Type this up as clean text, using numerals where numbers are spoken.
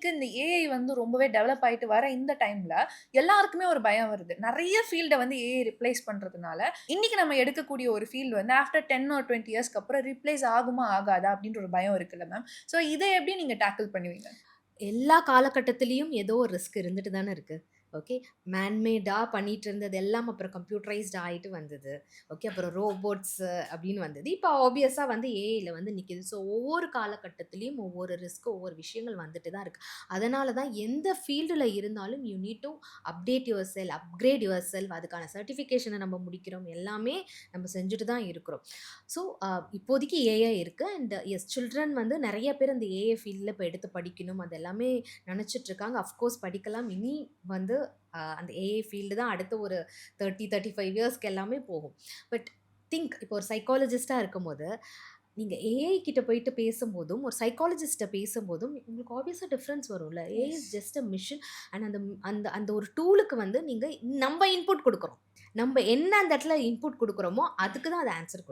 இன்னைக்கு இந்த ஏஐ வந்து ரொம்பவே டெவலப் ஆயிட்டு வர இந்த டைம்ல, எல்லாருக்குமே ஒரு பயம் வருது. நெறைய ஃபீல்ட வந்து ஏஐ ரிப்ளேஸ் பண்றதுனால, இன்னைக்கு நம்ம எடுக்கக்கூடிய ஒரு ஃபீல்ட் வந்து ஆஃப்டர் 10 ஆர் 20 இயர்ஸ்க்கு அப்புறம் ரிப்ளேஸ் ஆகுமா? ஆகாதா? அப்படின்ற ஒரு பயம் இருக்குல்ல மேம். ஸோ இத எப்படி நீங்க டேக்கிள் பண்ணுவீங்க? எல்லா காலகட்டத்திலயும் ஏதோ ஒரு ரிஸ்க் இருந்துட்டு தானே இருக்கு. ஓகே. மேன்மேடா பண்ணிட்டு இருந்தது எல்லாம் அப்புறம் கம்ப்யூட்டரைஸ்ட் ஆயிட்டு வந்தது. ஓகே. அப்புறம் ரோபோட்ஸ் அப்படின்னு வந்தது. இப்போ ஆப்வியஸா வந்து ஏஐல வந்து நிக்குது. ஸோ ஒவ்வொரு காலகட்டத்திலயும் ஒவ்வொரு ரிஸ்க், ஒவ்வொரு விஷயங்கள் வந்துட்டு தான் இருக்கு. அதனால தான் எந்த ஃபீல்டுல இருந்தாலும் you need to update yourself, upgrade yourself. அதுக்கான சர்டிஃபிகேஷன நம்ம முடிக்கிறோம். எல்லாமே நம்ம செஞ்சுட்டு தான் இருக்கிறோம். ஸோ இப்போதைக்கு ஏஐ இருக்கு. அண்ட் எஸ் சில்ட்ரன் வந்து நெறைய பேர் அந்த ஏஐ ஃபீல்ட்ல இப்ப எடுத்து படிக்கணும். அது எல்லாமே நெனச்சிட்டு இருக்காங்க. அஃப்கோர்ஸ் படிக்கலாம். இனி வந்து அந்த ஏஐ ஃபீல்டு தான் அடுத்த ஒரு 30, 35 இயர்ஸ்க்கு எல்லாமே போகும். பட் திங்க் இப்போ ஒரு சைக்காலஜிஸ்ட்டா இருக்கும்போது, நீங்க ஏஐ கிட்ட போயிட்டு பேசும்போதும், ஒரு சைக்காலஜிஸ்ட்ட பேசும்போதும் உங்களுக்கு ஆப்வியஸா டிஃபரன்ஸ் வரும்ல. AI yes. Is just a machine. And அந்த அந்த அந்த ஒரு டூலுக்கு வந்து நீங்க நம்ப இன்புட் குடுக்குறோம். நம்ப என்ன அந்த இடத்துல இன்புட் குடுக்குறோமோ, அதுக்கு தான் அது ஆன்ஸர் குடுக்கும்.